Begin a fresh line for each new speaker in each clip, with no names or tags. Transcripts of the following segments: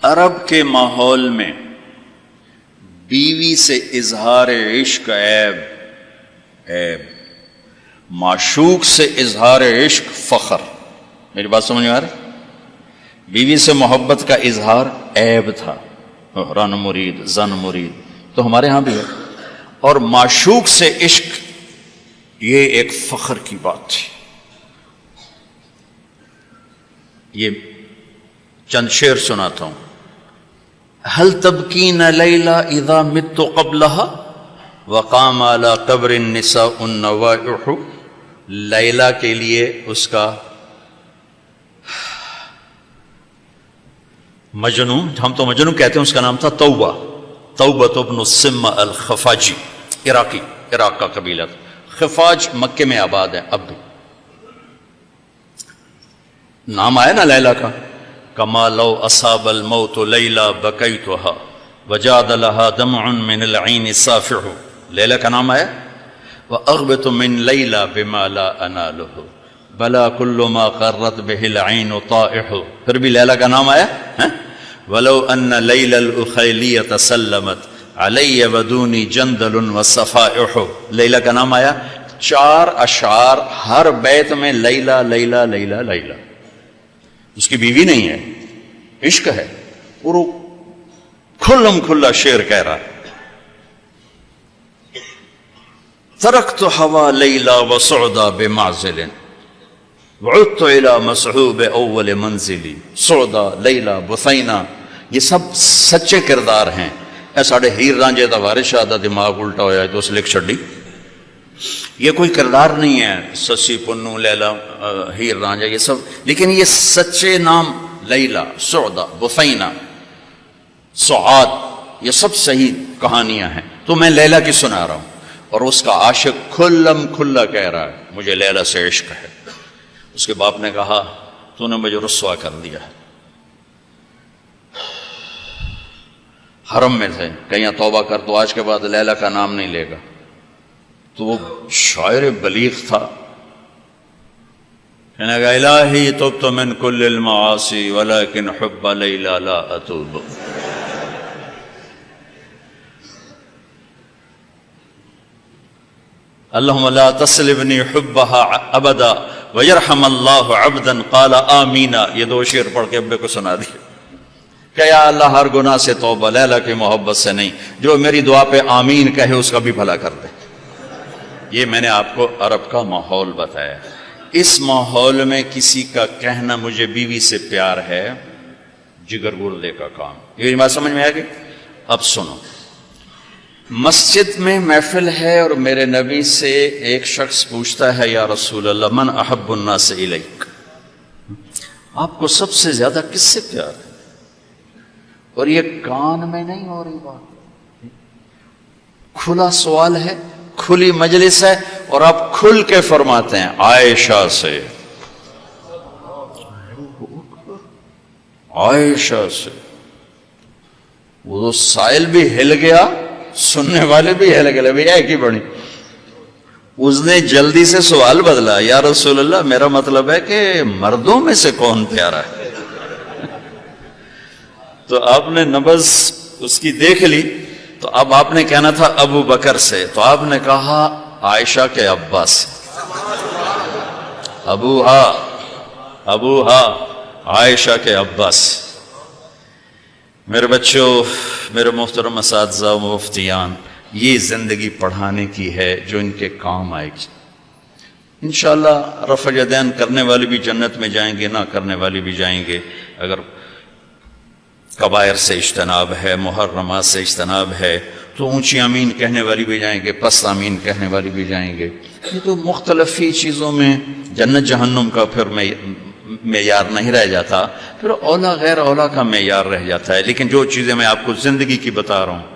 عرب کے ماحول میں بیوی سے اظہار عشق عیب، معشوق سے اظہار عشق فخر۔ میری بات سمجھ میں آ رہی؟ بیوی سے محبت کا اظہار عیب تھا، رن مرید زن مرید، تو ہمارے ہاں بھی ہے، اور معشوق سے عشق یہ ایک فخر کی بات تھی۔ یہ چند شعر سناتا ہوں۔ هل تبکین لیلا اذا مت قبلها وقام على قبر النساء النوائح۔ لیلا کے لیے اس کا مجنو، ہم تو مجنو کہتے ہیں، اس کا نام تھا توبہ، توبہ ابن السم الخفاجی، عراق کا قبیلہ تھا۔ خفاج مکے میں آباد ہے اب بھی، نام آیا نا لیلا کا۔ کما لو اصاب الموت لیلا بکیتها وجاد لها دمع من العین صافح، لیلا کا نام آیا۔ واغبط من لیلا بما لا اناله بلا كل ما قرت به العین طائح، پھر بھی لیلا کا نام آیا۔ ولو ان لیلا الاخیلیۃ سلمت علی ودونی جندل وصفائح، لیلا کا نام آیا۔ 4 اشعار ہر بیت میں لیلا لیلا لیلا لیلا، اس کی بیوی نہیں ہے، عشق ہے، اور وہ کھلم کھلا شعر کہہ رہا ہے۔ ترکت ہوا لیلا وسعدا بمعزل وعدت الى مسحوب اول منزلی، سعدا لیلا بثینا، یہ سب سچے کردار ہیں۔ اے ساڑھے ہیر رانجے دا وارث شاہ دا دماغ الٹا ہویا ہے تو اس لکھ چھڑی، یہ کوئی کردار نہیں ہے، سسی پنو لیلا ہیر رانجا یہ سب، لیکن یہ سچے نام لیلا، سعدا، بثینا، سعاد، یہ سب صحیح کہانیاں ہیں۔ تو میں لیلا کی سنا رہا ہوں، اور اس کا عاشق کھلم کھلا کہہ رہا ہے مجھے لیلا سے عشق ہے۔ اس کے باپ نے کہا تو نے مجھے رسوا کر دیا۔ حرم میں تھے، کہیں توبہ کر تو آج کے بعد لیلا کا نام نہیں لے گا۔ تو وہ شاعر بلیغ تھا، کہنے گا الہی تبت من کل المعاصی ولکن حب لیلا لا اتوب۔ اللہم لا تسلبنی حبها ابدا ویرحم اللہ عبدا قال آمین۔ یہ 2 شعر پڑھ کے ابے کو سنا دیا کہ یا اللہ ہر گناہ سے توبہ، لیلا کی محبت سے نہیں، جو میری دعا پہ آمین کہے اس کا بھی بھلا کر دے۔ یہ میں نے آپ کو عرب کا ماحول بتایا۔ اس ماحول میں کسی کا کہنا مجھے بیوی سے پیار ہے جگر گردے کا کام۔ یہ بات سمجھ میں آ گئی؟ اب سنو، مسجد میں محفل ہے اور میرے نبی سے ایک شخص پوچھتا ہے یا رسول اللہ من احب الناس الیک، آپ کو سب سے زیادہ کس سے پیار ہے؟ اور یہ کان میں نہیں ہو رہی بات، کھلا سوال ہے، کھلی مجلس ہے، اور آپ کھل کے فرماتے ہیں عائشہ سے، عائشہ سے۔ وہ سائل بھی ہل گیا، سننے والے بھی ہل گئے، بھئی ایک ہی بڑی۔ اس نے جلدی سے سوال بدلا، یا رسول اللہ میرا مطلب ہے کہ مردوں میں سے کون پیارا ہے؟ تو آپ نے نبض اس کی دیکھ لی، تو اب آپ نے کہنا تھا ابو بکر سے، تو آپ نے کہا عائشہ کے ابا سے، ابوہا عائشہ کے ابا سے۔ میرے بچوں، میرے محترم اساتذہ و مفتیان، یہ زندگی پڑھانے کی ہے جو ان کے کام آئے گی۔ انشاءاللہ رفع یدین کرنے والے بھی جنت میں جائیں گے، نہ کرنے والے بھی جائیں گے، اگر کبائر سے اجتناب ہے، محرمات سے اجتناب ہے، تو اونچی آمین کہنے والی بھی جائیں گے، پست آمین کہنے والی بھی جائیں گے۔ یہ تو مختلف ہی چیزوں میں جنت جہنم کا پھر معیار نہیں رہ جاتا، پھر اولا غیر اولا کا معیار رہ جاتا ہے۔ لیکن جو چیزیں میں آپ کو زندگی کی بتا رہا ہوں،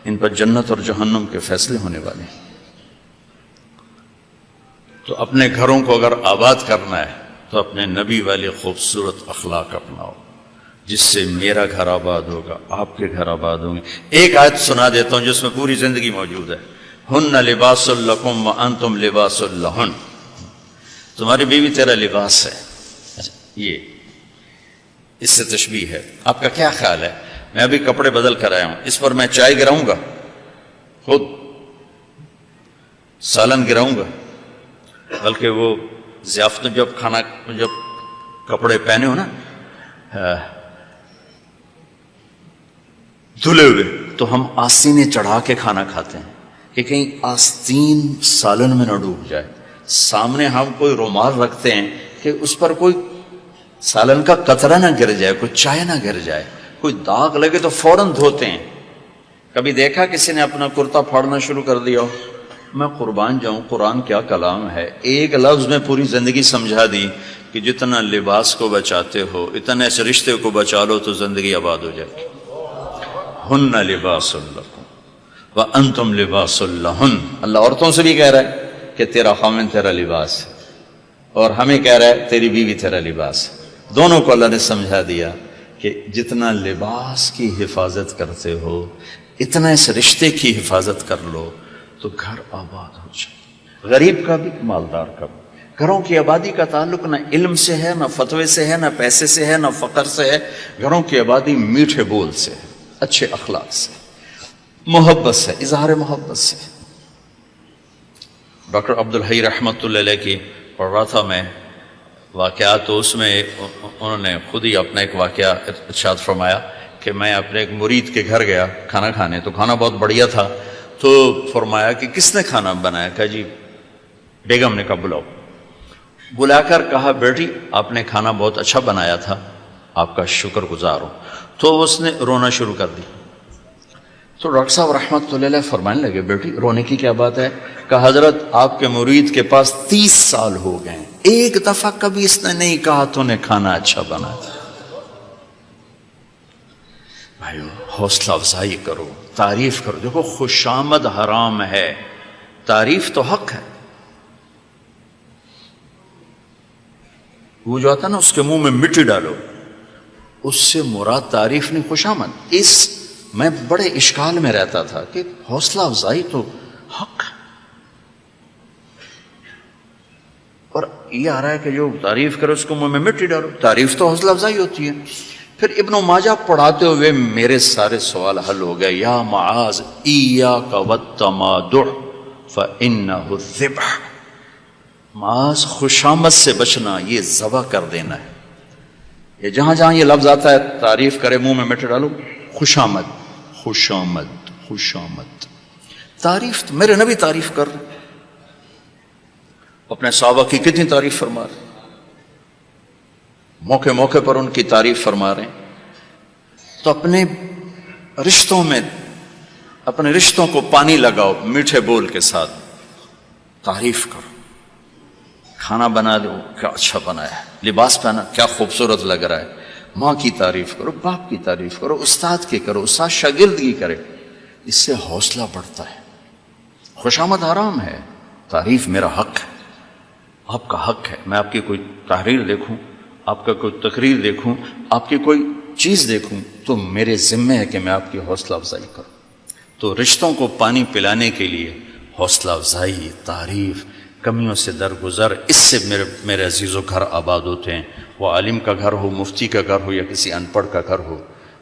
ان پر جنت اور جہنم کے فیصلے ہونے والے ہیں۔ تو اپنے گھروں کو اگر آباد کرنا ہے تو اپنے نبی والے خوبصورت اخلاق اپناؤ، جس سے میرا گھر آباد ہوگا، آپ کے گھر آباد ہوں گے۔ ایک آیت سنا دیتا ہوں جس میں پوری زندگی موجود ہے۔ ہن لباس لکم وانتم لباس لہن، تمہاری بیوی تیرا لباس ہے۔ یہ اس سے تشبیہ ہے. آپ کا کیا خیال ہے؟ میں ابھی کپڑے بدل کر آیا ہوں، اس پر میں چائے گراؤں گا، خود سالن گراؤں گا؟ بلکہ وہ ضیافت میں جب کپڑے پہنے ہو نا دھلے ہوئے، تو ہم آستینیں چڑھا کے کھانا کھاتے ہیں کہ کہیں آستین سالن میں نہ ڈوب جائے. سامنے ہم کوئی رومال رکھتے ہیں کہ اس پر کوئی سالن کا قطرہ نہ گر جائے، کوئی چائے نہ گر جائے، کوئی داغ لگے تو فوراً دھوتے ہیں. کبھی دیکھا کسی نے اپنا کرتا پھاڑنا شروع کر دیا ہو؟ میں قربان جاؤں، قرآن کیا کلام ہے. ایک لفظ میں پوری زندگی سمجھا دی کہ جتنا لباس کو بچاتے ہو اتنے اس رشتے کو بچا لو تو زندگی آباد ہو جائے. ہن لباس لکم وانتم لباس لہن. اللہ عورتوں سے بھی کہہ رہا ہے کہ تیرا خامن تیرا لباس ہے، اور ہمیں کہہ رہا ہے تیری بیوی تیرا لباس ہے. دونوں کو اللہ نے سمجھا دیا کہ جتنا لباس کی حفاظت کرتے ہو اتنا اس رشتے کی حفاظت کر لو تو گھر آباد ہو جائے. غریب کا بھی مالدار کا بھی. گھروں کی آبادی کا تعلق نہ علم سے ہے، نہ فتوے سے ہے، نہ پیسے سے ہے، نہ فقر سے ہے. گھروں کی آبادی میٹھے بول سے ہے، اچھے اخلاق سے، محبت سے، اظہار محبت سے. ڈاکٹر عبدالحی رحمۃ اللہ علیہ کی پڑھ رہا تھا میں واقعات، تو اس میں انہوں نے خود ہی اپنا ایک واقعہ ارشاد فرمایا کہ میں اپنے ایک مرید کے گھر گیا کھانا کھانے، تو کھانا بہت بڑھیا تھا. تو فرمایا کہ کس نے کھانا بنایا؟ کہا جی بیگم نے. کہا بلاؤ. بلا کر کہا بیٹی آپ نے کھانا بہت اچھا بنایا تھا، آپ کا شکر گزار ہوں. تو اس نے رونا شروع کر دی. تو ڈاکٹر صاحب رحمۃ اللہ علیہ فرمانے لگے بیٹی رونے کی کیا بات ہے؟ کہا حضرت آپ کے مرید کے پاس 30 سال ہو گئے، ایک دفعہ کبھی اس نے نہیں کہا تو نے کھانا اچھا بنا. بھائیو حوصلہ افزائی کرو، تعریف کرو. دیکھو خوشامد حرام ہے، تعریف تو حق ہے. وہ جو آتا نا اس کے منہ میں مٹی ڈالو، اس سے مراد تعریف نہیں خوشامد. میں بڑے اشکال میں رہتا تھا کہ حوصلہ افزائی تو حق ہے، اور یہ آ رہا ہے کہ جو تعریف کرو اس کو منہ میں مٹی ڈالو. تعریف تو حوصلہ افزائی ہوتی ہے. پھر ابن ماجہ پڑھاتے ہوئے میرے سارے سوال حل ہو گئے. یا معاذ ایاک والتمادع فإنہ الذبح. معاذ خوشامد سے بچنا، یہ ذبح کر دینا ہے. یہ جہاں جہاں یہ لفظ آتا ہے تعریف کرے منہ میں مٹی ڈالو، خوشامد خوشامد خوشامد. تعریف تو میرے نبی تعریف کر رہے، اپنے صحابہ کی کتنی تعریف فرما رہے، موقع موقع پر ان کی تعریف فرما رہے ہیں. تو اپنے رشتوں میں اپنے رشتوں کو پانی لگاؤ میٹھے بول کے ساتھ، تعریف کرو. کھانا بنا دو کیا اچھا بنا ہے، لباس پہنا کیا خوبصورت لگ رہا ہے. ماں کی تعریف کرو، باپ کی تعریف کرو، استاد کی کرو، استاد شاگردگی کرے. اس سے حوصلہ بڑھتا ہے. خوشامد حرام ہے، تعریف میرا حق ہے، آپ کا حق ہے. میں آپ کی کوئی تحریر دیکھوں، آپ کا کوئی تقریر دیکھوں، آپ کی کوئی چیز دیکھوں تو میرے ذمہ ہے کہ میں آپ کی حوصلہ افزائی کروں. تو رشتوں کو پانی پلانے کے لیے حوصلہ افزائی، تعریف، کمیوں سے درگزر، اس سے میرے عزیزوں گھر آباد ہوتے ہیں. وہ عالم کا گھر ہو، مفتی کا گھر ہو، یا کسی ان پڑھ کا گھر ہو.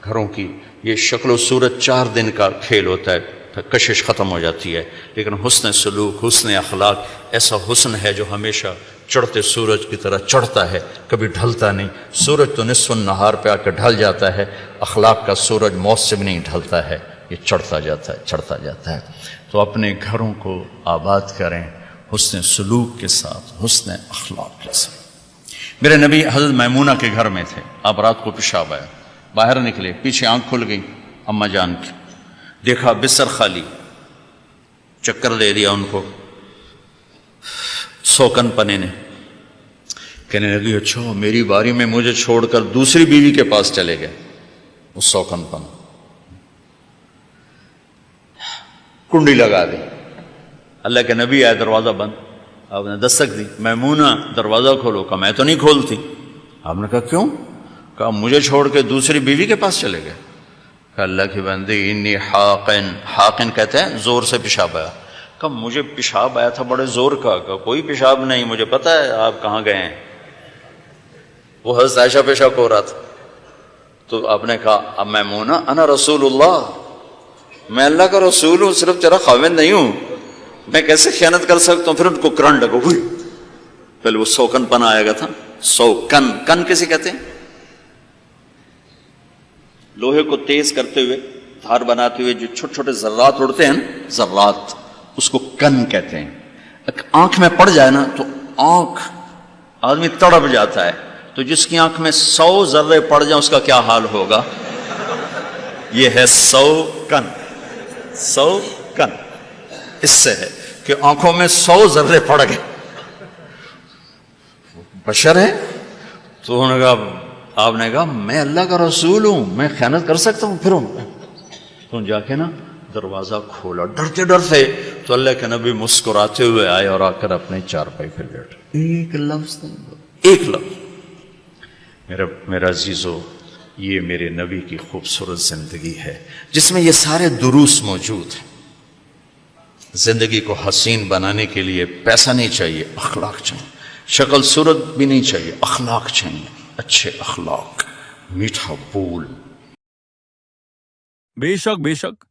گھروں کی یہ شکل و صورت 4 دن کا کھیل ہوتا ہے، پھر کشش ختم ہو جاتی ہے. لیکن حسن سلوک، حسن اخلاق ایسا حسن ہے جو ہمیشہ چڑھتے سورج کی طرح چڑھتا ہے، کبھی ڈھلتا نہیں. سورج تو نصف النہار پہ آ کے ڈھل جاتا ہے، اخلاق کا سورج موسم نہیں ڈھلتا ہے، یہ چڑھتا جاتا ہے چڑھتا جاتا ہے. تو اپنے گھروں کو آباد کریں حسن سلوک کے ساتھ، حسن اخلاق کے ساتھ. میرے نبی حضرت میمونہ کے گھر میں تھے. آپ رات کو پیشاب آیا، باہر نکلے، پیچھے آنکھ کھل گئی اماں جان کی، دیکھا بستر خالی، چکر دے دیا ان کو. سوکن پنے نے کہنے لگی اچھا میری باری میں مجھے چھوڑ کر دوسری بیوی کے پاس چلے گئے. وہ سوکن پن کنڈی لگا دی. اللہ کے نبی آئے، دروازہ بند. آپ نے دستک دی، میمونہ دروازہ کھولو. کہا میں تو نہیں کھولتی. آپ نے کہا کیوں؟ کہا مجھے چھوڑ کے دوسری بیوی کے پاس چلے گئے. کہا اللہ کی بندی انی حاقن، حاقن کہتے ہیں زور سے پیشاب آیا. کہا مجھے پیشاب آیا تھا بڑے زور کا. کہا کوئی پیشاب نہیں، مجھے پتا ہے آپ کہاں گئے ہیں. وہ حضرت عائشہ پیشاب ہو رہا تھا. تو آپ نے کہا اب میمونہ انا رسول اللہ، میں اللہ کا رسول ہوں، صرف تیرا خاوند نہیں ہوں، میں کیسے خیانت کر سکتا ہوں؟ پھر ان کو کرنٹ لگا، ہوئی پہلے وہ سوکن پن آئے گا تھا، سوکن، کن کیسے کہتے ہیں؟ لوہے کو تیز کرتے ہوئے، دھار بناتے ہوئے جو چھوٹے چھوٹے ذرات اڑتے ہیں، ذرات، اس کو کن کہتے ہیں۔ آنکھ میں پڑ جائے نا تو آنکھ آدمی تڑپ جاتا ہے، تو جس کی آنکھ میں 100 ذرے پڑ جائیں اس کا کیا حال ہوگا؟ یہ ہے 100 کن، 100 کن، اس سے ہے کہ آنکھوں میں 100 ذرے پڑ گئے، بشر ہے۔ تو انہوں نے کہا، آپ نے کہا میں اللہ کا رسول ہوں، میں خیانت کر سکتا ہوں؟ پھر تو جا کے نا دروازہ کھولا ڈرتے ڈرتے، تو اللہ کے نبی مسکراتے ہوئے آئے اور آ کر اپنے چارپائی پہ بیٹھے، ایک لفظ نہیں، ایک لفظ۔ میرا عزیزو، یہ میرے نبی کی خوبصورت زندگی ہے جس میں یہ سارے دروس موجود ہیں۔ زندگی کو حسین بنانے کے لیے پیسہ نہیں چاہیے، اخلاق چاہیے، شکل صورت بھی نہیں چاہیے، اخلاق چاہیے، اچھے اخلاق، میٹھا بول۔
بے شک